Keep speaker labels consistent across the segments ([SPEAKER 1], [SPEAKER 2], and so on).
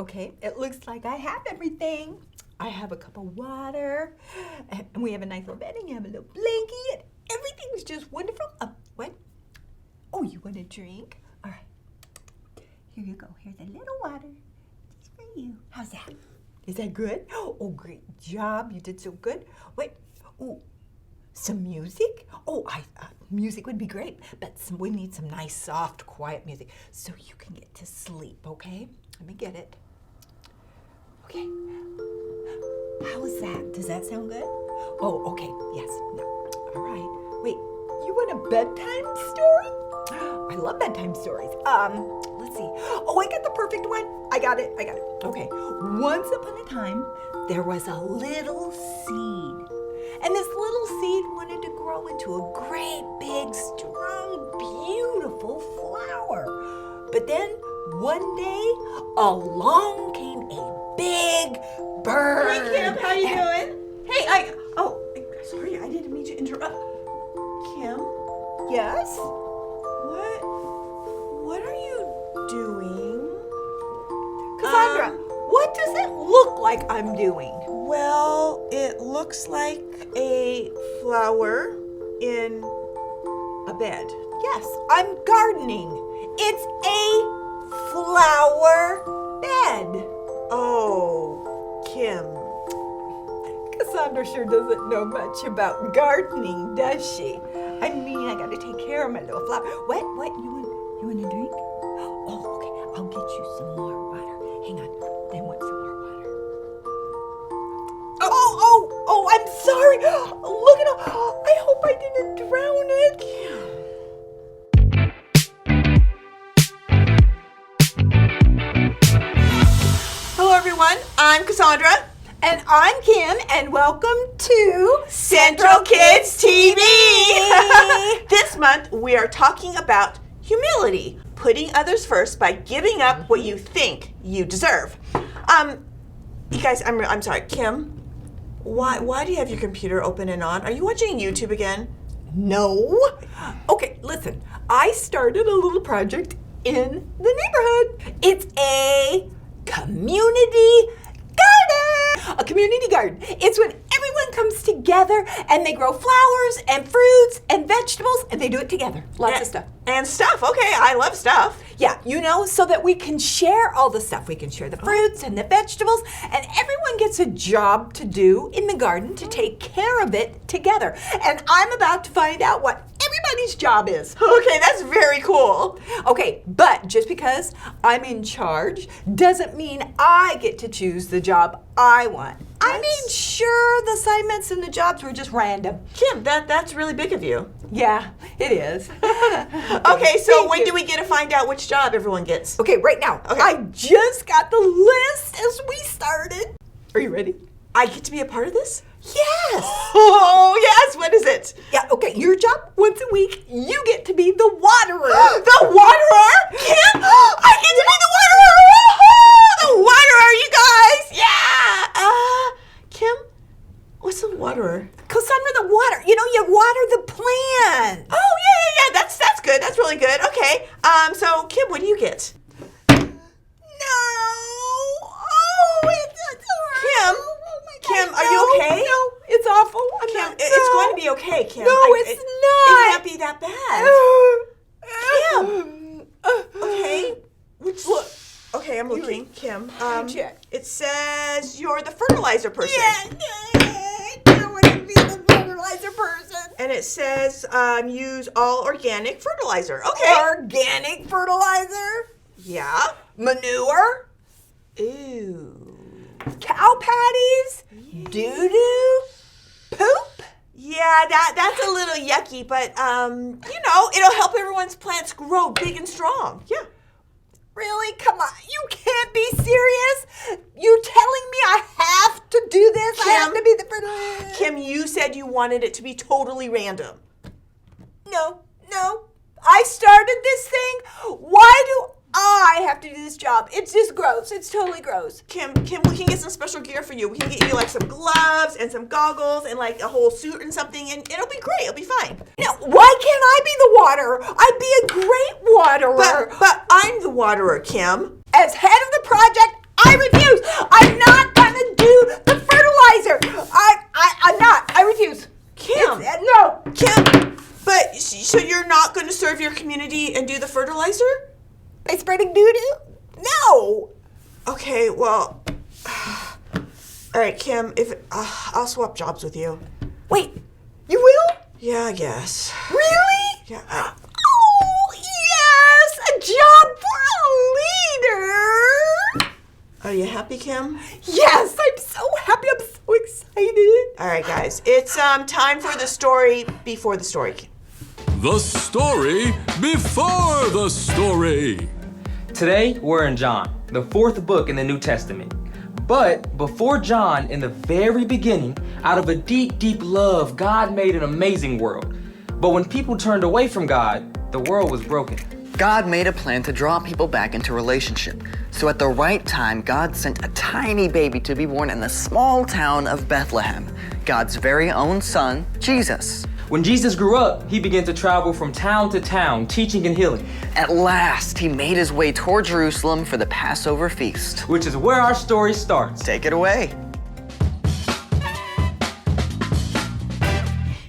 [SPEAKER 1] Okay, it looks like I have everything. I have a cup of water, and we have a nice little bed, and you have a little blankie, and everything's just wonderful. What? Oh, you want a drink? All right. Here you go. Here's a little water just for you. How's that? Is that good? Oh, great job. You did so good. Wait. Oh, some music? Oh, music would be great, but we need some nice, soft, quiet music so you can get to sleep, okay? Let me get it. Okay. How is that? Does that sound good? Oh, okay. Yes. No. All right. Wait, you want a bedtime story? I love bedtime stories. Let's see. Oh, I got the perfect one. I got it. Okay. Once upon a time, there was a little seed. And this little seed wanted to grow into a great, big, strong, beautiful flower. But then, one day, along came a big bird.
[SPEAKER 2] Hey, Kim, how you doing? Hey, sorry, I didn't mean to interrupt. Kim?
[SPEAKER 1] Yes?
[SPEAKER 2] What are you doing?
[SPEAKER 1] Cassandra, what does it look like I'm doing?
[SPEAKER 2] Well, it looks like a flower in a bed.
[SPEAKER 1] Yes, I'm gardening. It's a flower bed.
[SPEAKER 2] Oh, Kim.
[SPEAKER 1] Cassandra sure doesn't know much about gardening, does she? I mean, I gotta take care of my little flower. What? You want a drink? Oh, okay. I'll get you some more water. Hang on. I want some more water. Oh, I'm sorry. Look at all. I hope I didn't drown it.
[SPEAKER 2] Hello, everyone. I'm Cassandra.
[SPEAKER 1] And I'm Kim, and welcome to
[SPEAKER 2] Central Kids TV. This month, we are talking about humility, putting others first by giving up what you think you deserve. You guys, I'm sorry, Kim. Why do you have your computer open and on? Are you watching YouTube again?
[SPEAKER 1] No. Okay, listen. I started a little project in the neighborhood. It's a community garden. A community garden. It's when everyone comes together and they grow flowers and fruits and vegetables and they do it together. Lots of stuff.
[SPEAKER 2] And stuff. Okay, I love stuff.
[SPEAKER 1] Yeah, so that we can share all the stuff. We can share the fruits and the vegetables, and everyone gets a job to do in the garden to take care of it together. And I'm about to find out what everybody's job is.
[SPEAKER 2] Okay, that's very cool.
[SPEAKER 1] Okay, but just because I'm in charge doesn't mean I get to choose the job I want. I mean, sure, the assignments and the jobs were just random.
[SPEAKER 2] Kim, that's really big of you.
[SPEAKER 1] Yeah, it is.
[SPEAKER 2] Okay, so when do we get to find out which job everyone gets?
[SPEAKER 1] Okay, right now.
[SPEAKER 2] Okay.
[SPEAKER 1] I just got the list as we started. Are you ready?
[SPEAKER 2] I get to be a part of this?
[SPEAKER 1] Yes.
[SPEAKER 2] Oh, yes. What is it?
[SPEAKER 1] Yeah, okay, your job once a week, you get to be the waterer.
[SPEAKER 2] The waterer? Kim, I get to be the waterer. Woohoo! The waterer, you guys. Yeah. Kim, what's the waterer?
[SPEAKER 1] Cassandra, the water. You water the plant.
[SPEAKER 2] Oh, yeah. That's good. That's really good. Okay. So Kim, what do you get?
[SPEAKER 1] No. Oh, it's
[SPEAKER 2] Kim, Kim, are you okay?
[SPEAKER 1] No, it's awful.
[SPEAKER 2] Kim, it's going to be okay, Kim.
[SPEAKER 1] No, it's not.
[SPEAKER 2] It can't be that bad. Kim. Okay. Look. Okay, I'm looking. Kim.
[SPEAKER 1] Check.
[SPEAKER 2] It says you're the fertilizer person.
[SPEAKER 1] Yeah, I don't want to be the fertilizer person.
[SPEAKER 2] And it says use all organic fertilizer. Okay.
[SPEAKER 1] Organic fertilizer?
[SPEAKER 2] Yeah.
[SPEAKER 1] Manure?
[SPEAKER 2] Ooh.
[SPEAKER 1] Cow patties? Doo-doo? Poop?
[SPEAKER 2] Yeah, that's a little yucky, but it'll help everyone's plants grow big and strong. Yeah.
[SPEAKER 1] Really? Come on. You can't be serious. You're telling me I have to do this?
[SPEAKER 2] Kim,
[SPEAKER 1] I have to be the fertilizer.
[SPEAKER 2] Kim, you said you wanted it to be totally random.
[SPEAKER 1] No. I started this thing. Why do I have to do this job? It's just gross. It's totally gross.
[SPEAKER 2] Kim, we can get some special gear for you. We can get you like some gloves and some goggles and like a whole suit and something, and it'll be great. It'll be fine.
[SPEAKER 1] Now, why can't I be the waterer? I'd be a great waterer.
[SPEAKER 2] But I'm the waterer, Kim.
[SPEAKER 1] As head of the project, I
[SPEAKER 2] community and do the fertilizer?
[SPEAKER 1] By spreading doo-doo? No!
[SPEAKER 2] Okay, well, all right, Kim, I'll swap jobs with you.
[SPEAKER 1] Wait, you will?
[SPEAKER 2] Yeah, I guess.
[SPEAKER 1] Really?
[SPEAKER 2] Yeah.
[SPEAKER 1] Oh, yes! A job for a leader!
[SPEAKER 2] Are you happy, Kim?
[SPEAKER 1] Yes, I'm so happy. I'm so excited.
[SPEAKER 2] All right, guys, it's time for the story before the story.
[SPEAKER 3] The story before the story.
[SPEAKER 4] Today, we're in John, the 4th book in the New Testament. But before John, in the very beginning, out of a deep, deep love, God made an amazing world. But when people turned away from God, the world was broken.
[SPEAKER 5] God made a plan to draw people back into relationship. So at the right time, God sent a tiny baby to be born in the small town of Bethlehem, God's very own son, Jesus.
[SPEAKER 4] When Jesus grew up, he began to travel from town to town, teaching and healing.
[SPEAKER 5] At last, he made his way toward Jerusalem for the Passover feast.
[SPEAKER 4] Which is where our story starts.
[SPEAKER 5] Take it away.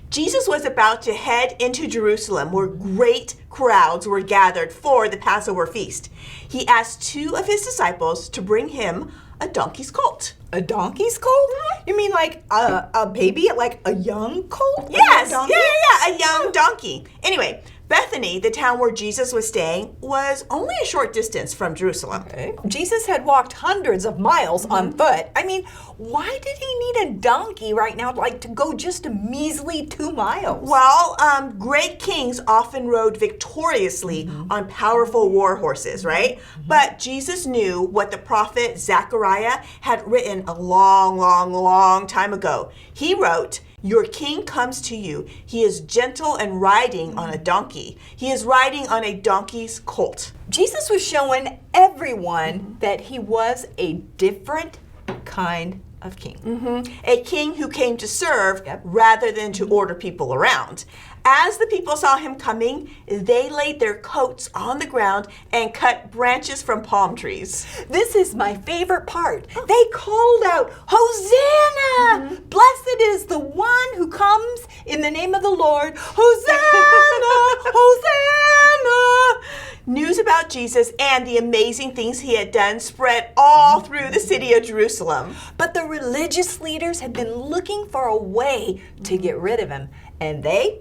[SPEAKER 2] Jesus was about to head into Jerusalem where great crowds were gathered for the Passover feast. He asked 2 of his disciples to bring him a donkey's colt.
[SPEAKER 1] A donkey's colt? You mean like a baby, like a young colt?
[SPEAKER 2] Yes,
[SPEAKER 1] donkey?
[SPEAKER 2] a young donkey. Anyway, Bethany, the town where Jesus was staying, was only a short distance from Jerusalem.
[SPEAKER 1] Okay. Jesus had walked hundreds of miles on foot. I mean, why did he need a donkey right now, like to go just a measly 2 miles?
[SPEAKER 2] Well, great kings often rode victoriously on powerful war horses, right? But Jesus knew what the prophet Zechariah had written a long, long, long time ago. He wrote, "Your king comes to you. He is gentle and riding on a donkey. He is riding on a donkey's colt."
[SPEAKER 1] Jesus was showing everyone that he was a different kind of king.
[SPEAKER 2] A king who came to serve rather than to order people around. As the people saw him coming, they laid their coats on the ground and cut branches from palm trees.
[SPEAKER 1] This is my favorite part. They called out, "Hosanna! Blessed is the one who comes in the name of the Lord. Hosanna! Hosanna!"
[SPEAKER 2] News about Jesus and the amazing things he had done spread all through the city of Jerusalem.
[SPEAKER 1] But the religious leaders had been looking for a way to get rid of him, and they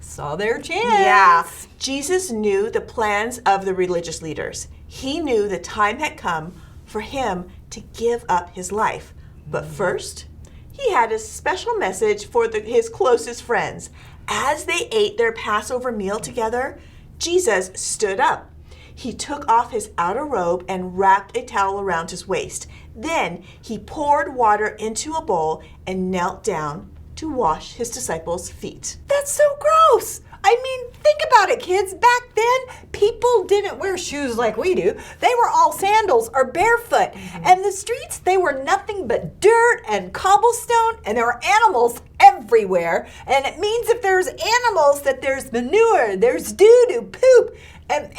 [SPEAKER 1] saw their chance.
[SPEAKER 2] Yeah, Jesus knew the plans of the religious leaders. He knew the time had come for him to give up his life. But first, he had a special message for his closest friends. As they ate their Passover meal together, Jesus stood up. He took off his outer robe and wrapped a towel around his waist. Then he poured water into a bowl and knelt down to wash his disciples' feet.
[SPEAKER 1] That's so gross. I mean, think about it, kids. Back then, people didn't wear shoes like we do. They were all sandals or barefoot. And the streets, they were nothing but dirt and cobblestone, and there were animals everywhere. And it means if there's animals, that there's manure, there's doo-doo, poop. And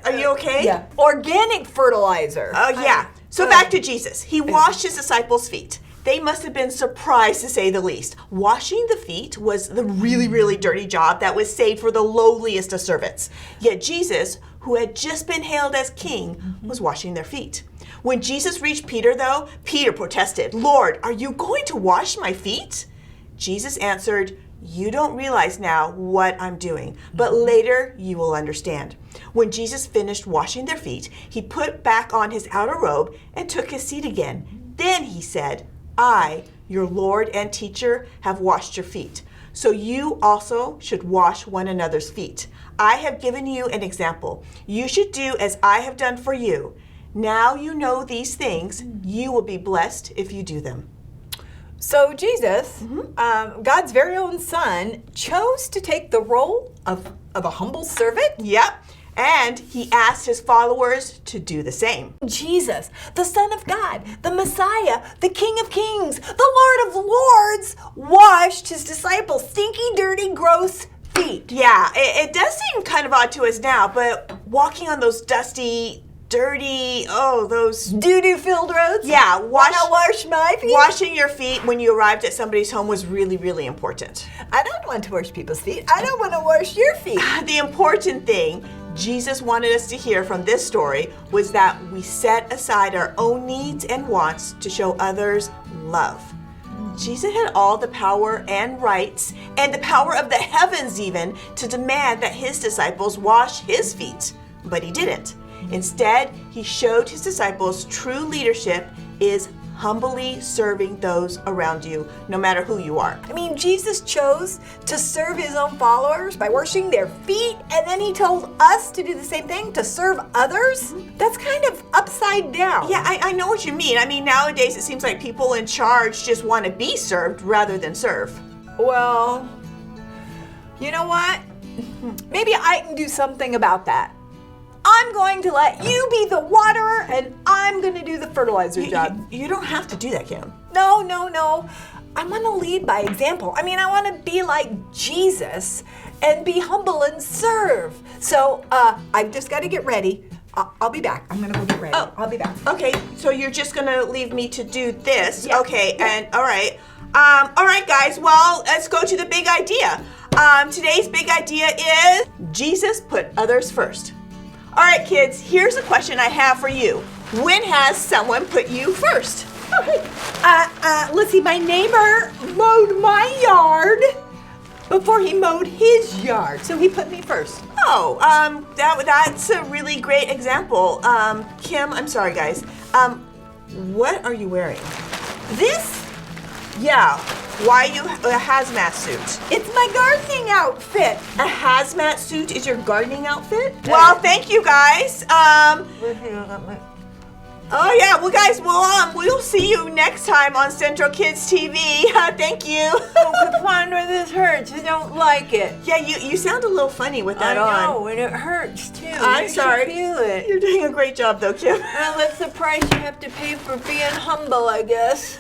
[SPEAKER 2] Are you okay?
[SPEAKER 1] Yeah. Organic fertilizer.
[SPEAKER 2] Yeah. So back to Jesus. He washed his disciples' feet. They must have been surprised, to say the least. Washing the feet was the really, really dirty job that was saved for the lowliest of servants. Yet Jesus, who had just been hailed as king, was washing their feet. When Jesus reached Peter, though, Peter protested, "Lord, are you going to wash my feet?" Jesus answered, "You don't realize now what I'm doing, but later you will understand." When Jesus finished washing their feet, he put back on his outer robe and took his seat again. Then he said, "I, your Lord and teacher, have washed your feet. So you also should wash one another's feet. I have given you an example. You should do as I have done for you. Now you know these things. You will be blessed if you do them."
[SPEAKER 1] So Jesus, God's very own son, chose to take the role of a humble servant.
[SPEAKER 2] Yep. And he asked his followers to do the same.
[SPEAKER 1] Jesus, the Son of God, the Messiah, the King of Kings, the Lord of Lords, washed his disciples' stinky, dirty, gross feet.
[SPEAKER 2] Yeah, it does seem kind of odd to us now, but walking on those dusty dirty, those
[SPEAKER 1] Doo-doo filled roads?
[SPEAKER 2] Yeah,
[SPEAKER 1] Wanna wash my feet?
[SPEAKER 2] washing your feet when you arrived at somebody's home was really, really important.
[SPEAKER 1] I don't want to wash people's feet. I don't want to wash your feet.
[SPEAKER 2] The important thing Jesus wanted us to hear from this story was that we set aside our own needs and wants to show others love. Jesus had all the power and rights and the power of the heavens even to demand that his disciples wash his feet, but he didn't. Instead, he showed his disciples true leadership is humbly serving those around you, no matter who you are.
[SPEAKER 1] I mean, Jesus chose to serve his own followers by washing their feet, and then he told us to do the same thing, to serve others? That's kind of upside down.
[SPEAKER 2] Yeah, I know what you mean. I mean, nowadays it seems like people in charge just want to be served rather than serve.
[SPEAKER 1] Well, you know what? Maybe I can do something about that. I'm going to let you be the waterer, and I'm going to do the fertilizer job.
[SPEAKER 2] You don't have to do that, Kim.
[SPEAKER 1] No. I want to lead by example. I mean, I want to be like Jesus and be humble and serve. So I've just got to get ready. I'll be back. I'm going to go get ready. I'll be back.
[SPEAKER 2] Okay, so you're just going to leave me to do this.
[SPEAKER 1] Yeah.
[SPEAKER 2] Okay, and all right. All right, guys, well, let's go to the big idea. Today's big idea is Jesus put others first. All right, kids, here's a question I have for you. When has someone put you first?
[SPEAKER 1] Let's see, my neighbor mowed my yard before he mowed his yard, so he put me first.
[SPEAKER 2] Oh, that's a really great example. Kim, I'm sorry, guys. What are you wearing?
[SPEAKER 1] This?
[SPEAKER 2] Yeah, why you a hazmat suit?
[SPEAKER 1] It's my gardening outfit.
[SPEAKER 2] A hazmat suit is your gardening outfit? Well, thank you, guys. Oh yeah, well guys, we'll see you next time on Central Kids TV. Thank you.
[SPEAKER 1] Oh, Cassandra, this hurts. I don't like it.
[SPEAKER 2] Yeah, you sound a little funny with that on.
[SPEAKER 1] I know, and it hurts too.
[SPEAKER 2] I'm
[SPEAKER 1] You
[SPEAKER 2] sorry.
[SPEAKER 1] should feel it.
[SPEAKER 2] You're doing a great job though, Kim.
[SPEAKER 1] Well, that's the price you have to pay for being humble, I guess.